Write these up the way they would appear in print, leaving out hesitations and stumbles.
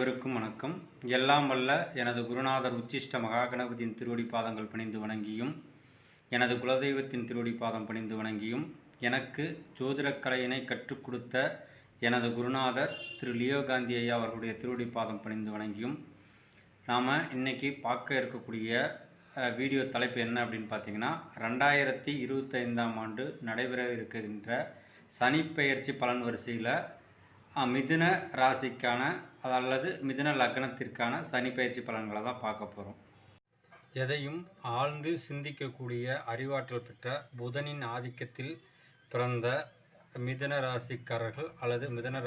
அனைவருக்கும் வணக்கம். எல்லாம் வல்ல எனது குருநாதர் உச்சிஷ்ட மகாகணபதியின் திருவடி பாதங்கள் பணிந்து வணங்கியும், எனது குலதெய்வத்தின் திருவடி பாதம் பணிந்து வணங்கியும், எனக்கு ஜோதிடக்கலையினை கற்றுக் கொடுத்த எனது குருநாதர் திரு லியோ காந்தி ஐயா அவர்களுடைய திருவடி பாதம் பணிந்து வணங்கியும், நாம் இன்றைக்கி பார்க்க இருக்கக்கூடிய வீடியோ தலைப்பு என்ன அப்படின்னு பார்த்தீங்கன்னா, 2025ஆம் ஆண்டு நடைபெற இருக்கின்ற சனிப்பெயர்ச்சி பலன் வரிசையில் மிதுன ராசிக்கான அல்லது மிதுன லக்னத்திற்கான சனி பயிற்சி பலன்களை தான் பார்க்க போகிறோம். எதையும் ஆழ்ந்து சிந்திக்கக்கூடிய அறிவாற்றல் பெற்ற புதனின் ஆதிக்கத்தில் பிறந்த மிதுன ராசிக்காரர்கள் அல்லது மிதுன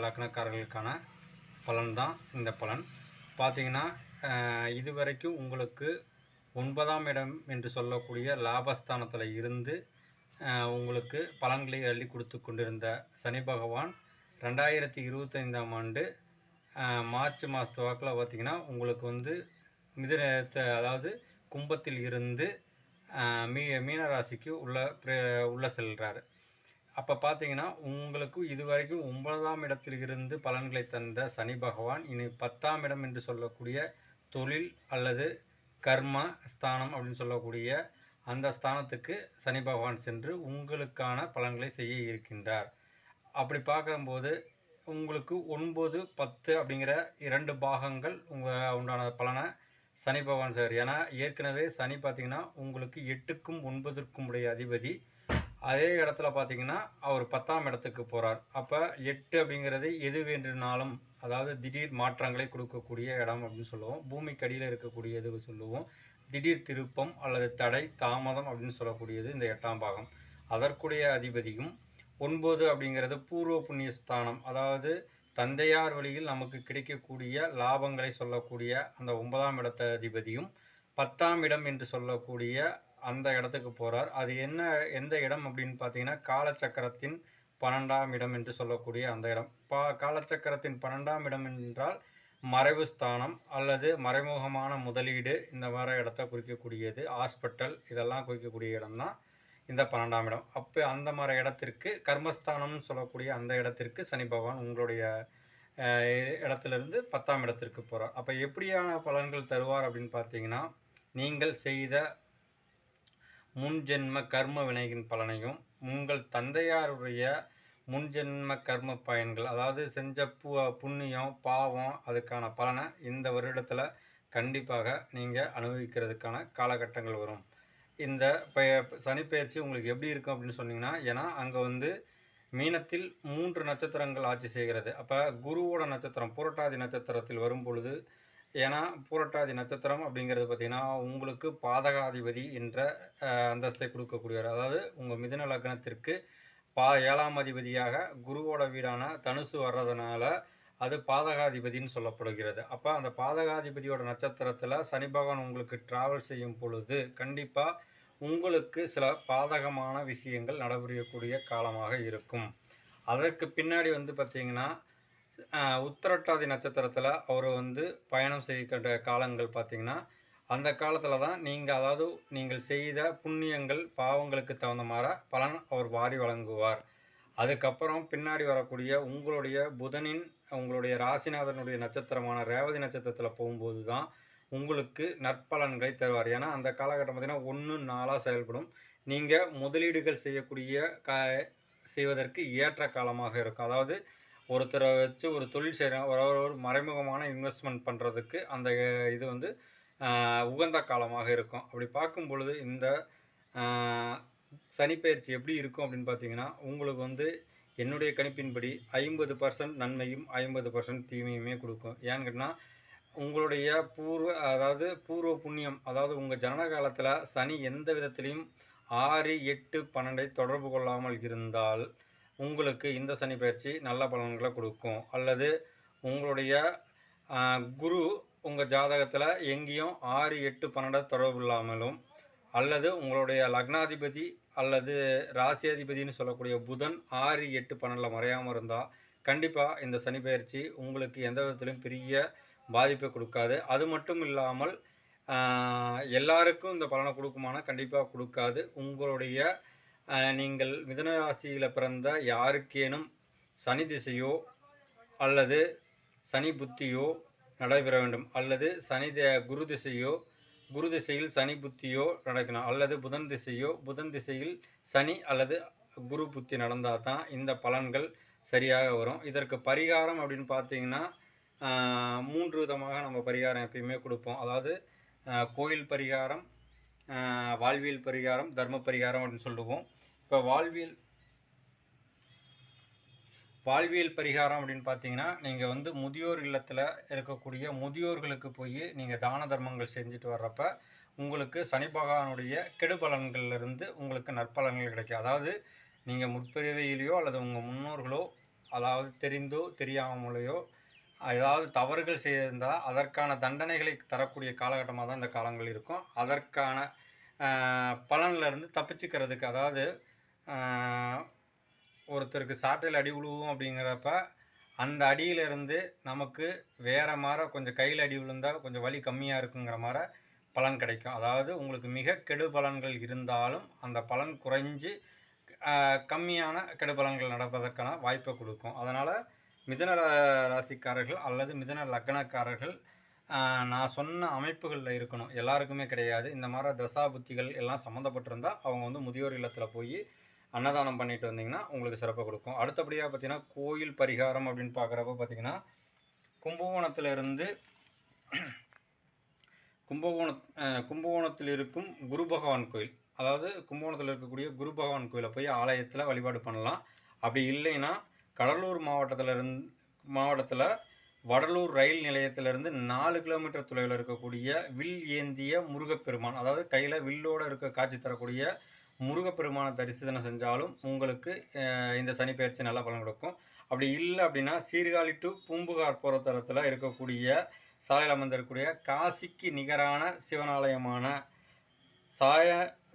லக்னக்காரர்களுக்கான பலன்தான் இந்த பலன். பார்த்திங்கன்னா, இதுவரைக்கும் உங்களுக்கு 9ஆம் இடம் என்று சொல்லக்கூடிய லாபஸ்தானத்தில் இருந்து உங்களுக்கு பலன்களை அள்ளி கொடுத்து கொண்டிருந்த சனி பகவான் 2025ஆம் ஆண்டு மார்ச் மாதத்து வாக்கில் பார்த்திங்கன்னா உங்களுக்கு மிதுனத்தை, அதாவது கும்பத்தில் இருந்து மீனராசிக்கு உள்ள செல்கிறாரு. அப்போ பார்த்திங்கன்னா, உங்களுக்கு இதுவரைக்கும் 9ஆம் இடத்தில் இருந்து பலன்களை தந்த சனி பகவான் இனி 10ஆம் இடம் என்று சொல்லக்கூடிய தொழில் அல்லது கர்ம ஸ்தானம் அப்படின்னு சொல்லக்கூடிய அந்த ஸ்தானத்துக்கு சனி பகவான் சென்று உங்களுக்கான பலன்களை செய்ய இருக்கின்றார். அப்படி பார்க்கும்போது உங்களுக்கு 9, 10 அப்படிங்கிற 2 பாகங்கள் உண்டான பலனை சனி பகவான் சார். ஏன்னா ஏற்கனவே சனி பார்த்திங்கன்னா உங்களுக்கு 8க்கும் 9க்கும் உடைய அதிபதி. அதே இடத்துல பார்த்திங்கன்னா அவர் 10ஆம் இடத்துக்கு போகிறார். அப்போ 8 அப்படிங்கிறது எது வேண்டுனாலும், அதாவது திடீர் மாற்றங்களை கொடுக்கக்கூடிய இடம் அப்படின்னு சொல்லுவோம். பூமிக்கு அடியில் இருக்கக்கூடியது சொல்லுவோம். திடீர் திருப்பம் அல்லது தடை தாமதம் அப்படின்னு சொல்லக்கூடியது இந்த 8ஆம் பாகம். அதற்குடைய அதிபதியும் 9 அப்படிங்கிறது பூர்வ புண்ணிய ஸ்தானம், அதாவது தந்தையார் வழியில் நமக்கு கிடைக்கக்கூடிய லாபங்களை சொல்லக்கூடிய அந்த 9ஆம் இடத்த அதிபதியும் 10ஆம் இடம் என்று சொல்லக்கூடிய அந்த இடத்துக்கு போகிறார். அது எந்த இடம் அப்படின்னு பார்த்தீங்கன்னா, காலச்சக்கரத்தின் 12ஆம் இடம் என்று சொல்லக்கூடிய அந்த இடம். காலச்சக்கரத்தின் 12ஆம் இடம் என்றால் மறைவு ஸ்தானம் அல்லது மறைமுகமான முதலீடு, இந்த மாதிரி இடத்த குறிக்கக்கூடியது. ஹாஸ்பிட்டல் இதெல்லாம் குறிக்கக்கூடிய இடம்தான் இந்த 12ஆம் இடம். அப்போ அந்த மாதிரி இடத்திற்கு கர்மஸ்தானம்னு சொல்லக்கூடிய அந்த இடத்திற்கு சனி பகவான் உங்களுடைய இடத்துலேருந்து 10ஆம் இடத்திற்கு போகிறார். அப்போ எப்படியான பலன்கள் தருவார் அப்படின்னு பார்த்தீங்கன்னா, நீங்கள் செய்த முன்ஜென்ம கர்ம வினையின் பலனையும் உங்கள் தந்தையாருடைய முன்ஜென்ம கர்ம பயன்கள், அதாவது செஞ்ச புண்ணியம் பாவம் அதுக்கான பலனை இந்த வருடத்தில் கண்டிப்பாக நீங்கள் அனுபவிக்கிறதுக்கான காலகட்டங்கள் வரும். இந்த சனிப்பெயர்ச்சி உங்களுக்கு எப்படி இருக்கும் அப்படின்னு சொன்னீங்கன்னா, ஏன்னா அங்கே மீனத்தில் 3 நட்சத்திரங்கள் ஆட்சி செய்கிறது. அப்போ குருவோட நட்சத்திரம் பூரட்டாதி நட்சத்திரத்தில் வரும் பொழுது, ஏன்னா பூரட்டாதி நட்சத்திரம் அப்படிங்கிறது பார்த்திங்கன்னா உங்களுக்கு பாதகாதிபதி என்ற அந்தஸ்தை கொடுக்கக்கூடியவர். அதாவது உங்கள் மிதுன லக்னத்திற்கு 7ஆம் அதிபதியாக குருவோட வீடான தனுசு வர்றதுனால அது பாதகாதிபதினு சொல்லப்படுகிறது. அப்போ அந்த பாதகாதிபதியோட நட்சத்திரத்தில் சனி பகவான் உங்களுக்கு டிராவல் செய்யும் பொழுது கண்டிப்பாக உங்களுக்கு சில பாதகமான விஷயங்கள் நடைபெறக்கூடிய காலமாக இருக்கும். அதற்கு பின்னாடி பார்த்திங்கன்னா, உத்திரட்டாதி நட்சத்திரத்தில் அவர் பயணம் செய்கின்ற காலங்கள் பார்த்திங்கன்னா, அந்த காலத்தில் தான் நீங்கள் செய்த புண்ணியங்கள் பாவங்களுக்கு தகுந்த மாதிரி பலன் அவர் வாரி வழங்குவார். அதுக்கப்புறம் பின்னாடி வரக்கூடிய உங்களுடைய புதனின் உங்களுடைய ராசிநாதனுடைய நட்சத்திரமான ரேவதி நட்சத்திரத்தில் போகும்போது தான் உங்களுக்கு நற்பலன்களை தருவார். ஏன்னா அந்த காலகட்டம் பார்த்திங்கன்னா 1-4 செயல்படும். நீங்கள் முதலீடுகள் செய்வதற்கு ஏற்ற காலமாக இருக்கும். அதாவது ஒருத்தரை வச்சு ஒரு தொழில் செய்கிறோம், ஒரு மறைமுகமான இன்வெஸ்ட்மெண்ட் பண்ணுறதுக்கு அந்த இது உகந்த காலமாக இருக்கும். அப்படி பார்க்கும் பொழுது இந்த சனிப்பெயர்ச்சி எப்படி இருக்கும் அப்படின்னு பார்த்தீங்கன்னா, உங்களுக்கு என்னுடைய கணிப்பின்படி 50% நன்மையும் 50% தீமையுமே கொடுக்கும். ஏன்னு கேட்டால், உங்களுடைய பூர்வ புண்ணியம், அதாவது உங்கள் ஜனன காலத்தில் சனி எந்த விதத்திலையும் 6, 8, 12 தொடர்பு கொள்ளாமல் இருந்தால் உங்களுக்கு இந்த சனி பயிற்சி நல்ல பலன்களை கொடுக்கும். அல்லது உங்களுடைய குரு உங்கள் ஜாதகத்தில் எங்கேயும் 6, 8, 12 தொடர்பு இல்லாமலும், அல்லது உங்களுடைய லக்னாதிபதி அல்லது ராசியாதிபதினு சொல்லக்கூடிய புதன் 6, 8, 12 மறையாமல் இருந்தால் கண்டிப்பாக இந்த சனி பயிற்சி உங்களுக்கு எந்த விதத்திலும் பெரிய பாதிப்பை கொடுக்காது. அது மட்டும் இல்லாமல் எல்லாருக்கும் இந்த பலனை கொடுக்குமானா கண்டிப்பாக கொடுக்காது. உங்களுடைய நீங்கள் மிதுன ராசியில் பிறந்த யாருக்கேனும் சனி திசையோ அல்லது சனி புத்தியோ நடைபெற வேண்டும், அல்லது குரு திசையில் சனி புத்தியோ நடக்கணும், அல்லது புதன் திசையில் சனி அல்லது குரு புத்தி நடந்தால் தான் இந்த பலன்கள் சரியாக வரும். இதற்கு பரிகாரம் அப்படின்னு பார்த்தீங்கன்னா 3 விதமாக நம்ம பரிகாரம் எப்பயுமே கொடுப்போம். அதாவது கோயில் பரிகாரம், வாழ்வியல் பரிகாரம், தர்ம பரிகாரம் அப்படின்னு சொல்லுவோம். இப்போ வாழ்வியல் பரிகாரம் அப்படின்னு பார்த்தீங்கன்னா, நீங்கள் வந்து முதியோர் இல்லத்தில் இருக்கக்கூடிய முதியோர்களுக்கு போய் நீங்கள் தான தர்மங்கள் செஞ்சுட்டு வர்றப்ப உங்களுக்கு சனி பகவானுடைய கெடு பலன்கள்லேருந்து உங்களுக்கு நற்பலன்கள் கிடைக்கும். அதாவது நீங்கள் முற்பிறவியிலையோ அல்லது உங்கள் முன்னோர்களோ, அதாவது தெரிந்தோ தெரியாமலையோ ஏதாவது தவறுகள் செய்திருந்தால் அதற்கான தண்டனைகளை தரக்கூடிய காலகட்டமாக தான் இந்த காலங்கள் இருக்கும். அதற்கான பலன்லேருந்து தப்பிச்சுக்கிறதுக்கு, அதாவது ஒருத்தருக்கு சாட்டையில் அடி விழுவும் அப்படிங்கிறப்ப அந்த அடியிலிருந்து நமக்கு வேறு மாதிரி கொஞ்சம் கையில் அடி விழுந்தால் கொஞ்சம் வலி கம்மியாக இருக்குங்கிற மாதிரி பலன் கிடைக்கும். அதாவது உங்களுக்கு மிக கெடு பலன்கள் இருந்தாலும் அந்த பலன் குறைஞ்சி கம்மியான கெடு பலன்கள் நடப்பதற்கான வாய்ப்பை கொடுக்கும். அதனால் மிதுன ராசிக்காரர்கள் அல்லது மிதுன லக்னக்காரர்கள் நான் சொன்ன அமைப்புகளில் இருக்கணும். எல்லாருக்குமே கிடையாது. இந்த மாதிரி தசா புத்திகள் எல்லாம் சம்மந்தப்பட்டிருந்தால் அவங்க வந்து முதியோர் இல்லத்தில் போய் அன்னதானம் பண்ணிட்டு வந்தீங்கன்னா உங்களுக்கு சிறப்பாக கொடுக்கும். அடுத்தபடியாக பார்த்தீங்கன்னா கோயில் பரிகாரம் அப்படின்னு பார்க்குறப்ப பார்த்தீங்கன்னா கும்பகோணத்தில் இருக்கும் குரு பகவான் கோயில், அதாவது கும்பகோணத்தில் இருக்கக்கூடிய குரு பகவான் கோயிலை போய் ஆலயத்தில் வழிபாடு பண்ணலாம். அப்படி இல்லைன்னா கடலூர் மாவட்டத்தில் வடலூர் ரயில் நிலையத்திலிருந்து 4 கிலோமீட்டர் தொலைவில் இருக்கக்கூடிய வில் ஏந்திய முருகப்பெருமான், அதாவது கையில் வில்லோடு இருக்க காட்சி தரக்கூடிய முருகப்பெருமானை தரிசனம் செஞ்சாலும் உங்களுக்கு இந்த சனி பயிற்சி நல்ல பலன் கொடுக்கும். அப்படி இல்லை அப்படின்னா சீர்காழி டு பூம்புகார் போகிற தரத்தில் இருக்கக்கூடிய சாலையில் அமர்ந்திருக்கக்கூடிய காசிக்கு நிகரான சிவனாலயமான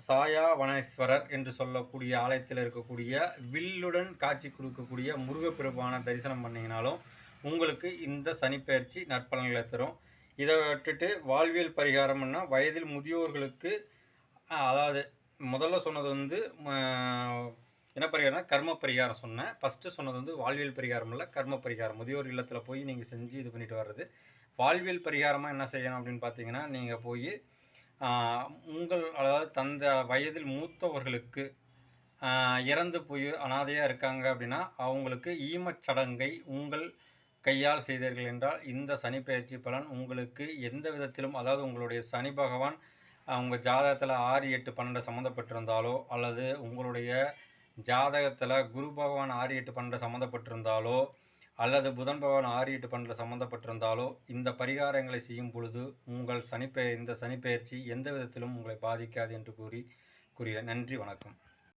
சாயாவனேஸ்வரர் என்று சொல்லக்கூடிய ஆலயத்தில் இருக்கக்கூடிய வில்லுடன் காட்சி கொடுக்கக்கூடிய முருகப்பெருமானை தரிசனம் பண்ணிங்கனாலும் உங்களுக்கு இந்த சனிப்பெயர்ச்சி நற்பலன்களை தரும். இதை விட்டுட்டு வாழ்வியல் பரிகாரம்னா வயதில் முதியோர்களுக்கு, அதாவது முதல்ல சொன்னது வந்து என்ன பரிகாரம்னா கர்ம பரிகாரம் சொன்னேன். ஃபஸ்ட்டு சொன்னது வந்து வாழ்வியல் பரிகாரம் இல்லை, கர்ம பரிகாரம். முதியோர் இல்லத்தில் போய் நீங்கள் செஞ்சு இது பண்ணிட்டு வர்றது. வாழ்வியல் பரிகாரமாக என்ன செய்யணும் அப்படின்னு பார்த்தீங்கன்னா, நீங்கள் போய் அதாவது தந்த வயதில் மூத்தவர்களுக்கு இறந்து போய் அனாதையாக இருக்காங்க அப்படின்னா அவங்களுக்கு ஈமச்சடங்கை உங்கள் கையால் செய்தீர்கள் என்றால் இந்த சனி பயிற்சி பலன் உங்களுக்கு எந்த விதத்திலும், அதாவது உங்களுடைய சனி பகவான் உங்கள் ஜாதகத்தில் 6, 8, 12 சம்மந்தப்பட்டிருந்தாலோ, அல்லது உங்களுடைய ஜாதகத்தில் குரு பகவான் 6, 8, 12 சம்மந்தப்பட்டிருந்தாலோ, அல்லது புதன் பகவான் 6, 8, 12 சம்மந்தப்பட்டிருந்தாலோ இந்த பரிகாரங்களை செய்யும் பொழுது உங்கள் இந்த சனிப்பெயர்ச்சி எந்த விதத்திலும் உங்களை பாதிக்காது என்று கூறுகிறேன். நன்றி, வணக்கம்.